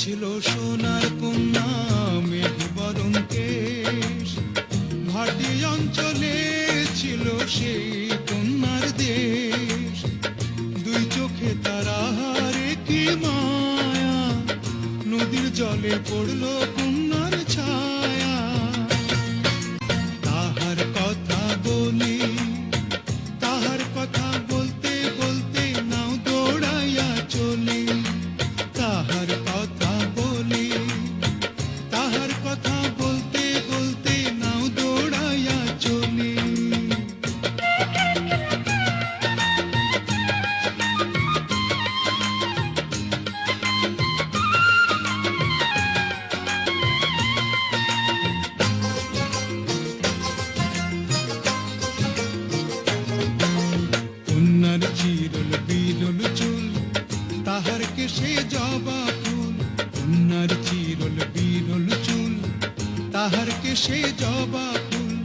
ছিল সোনার কন্যা মেঘ বরণ কেশ, ভাটি অঞ্চলে ছিল সেই কন্যার দেশ। দুই চোখে তারা হারে কি মায়া, নদীর জলে পড়ল কন্যার ছায়া। তাহার কথা বলি, তাহার কথা বলতে বলতে নাও দৌড়াইয়া চলি। তাহার কথা বলি, তাহার কথা বলতে বলতে নাও দৌড়াইয়া চলি। কন্যার চিরল বিরল চুল, তাহার কেশে জবা ফুল। কন্যার চিরল বিরল চুল, তাহার কেশে জবা ফুল।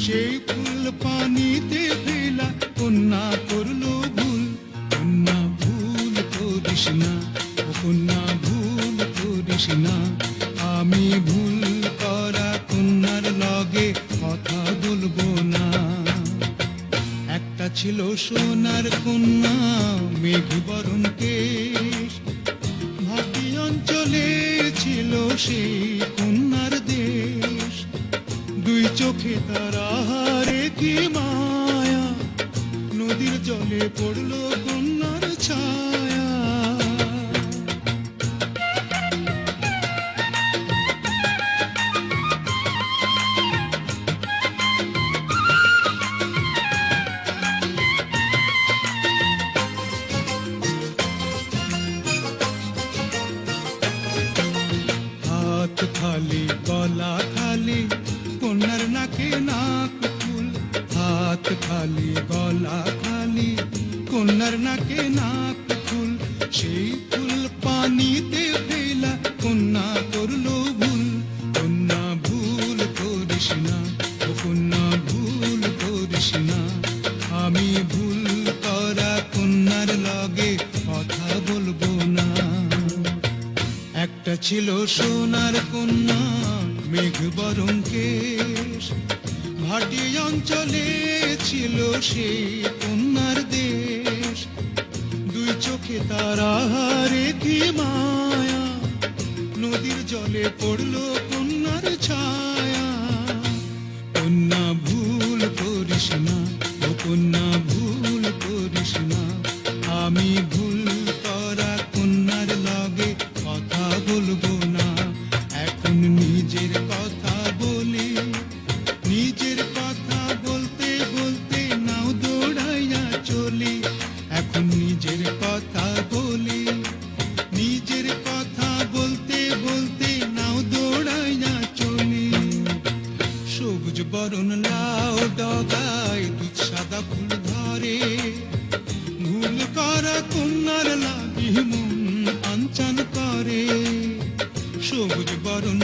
সেই ফুল পানিতে ফেলা কন্যা করল ভুল। কন্যা ভুল করিস না, ও কন্যা ভুল করিস না। আমি ভুল করা কন্যার লগে কথা বলবো না। একটা ছিল সোনার কন্যা মেঘ বরণ কেশ, ভাটি অঞ্চলে ছিল সেই কন্যার দেশ। দুই চোখে তারা হারে কি মায়া, নদীর জলে পড়ল কন্যার ছায়া। হাত খালি গলা খালি কন্যার নাকে নাক ফুল। হাত খালি গলা খালি কন্যার নাকে নাক ফুল। সেই ফুল পানিতে ফেলা কন্যা করল ভুল। কন্যা ভুল করিস না, ও কন্যা ভুল করিস না। আমি ভুল করা কন্যার লগে কথা বলবো না। একটা ছিল সোনার কন্যা মেঘ বরণ কেশ, ভাটি অঞ্চলে ছিল সেই কন্যার দেশ। দুই চোখে তারা হারে কি মায়া, নদীর জলে পড়ল কন্যার ছায়া। কন্যা ভুল করিস না, ও কন্যা ভুল করিস না। আমি ভুল করা কন্যার লগে কথা বলবো না। এখন নিজের কথা বলি, নিজের কথা বলতে বলতে নাও দৌড়াইয়া চলি। এখন নিজের কথা বলি, নিজের কথা বলতে বলতে নাও দৌড়াইয়া চলি। সবুজ বরণ লাউ ডগায় দুধ সাদা ফুল ধরে, ভুল করা কন্যার লাগি মন আনচান করে। সবুজ বরণ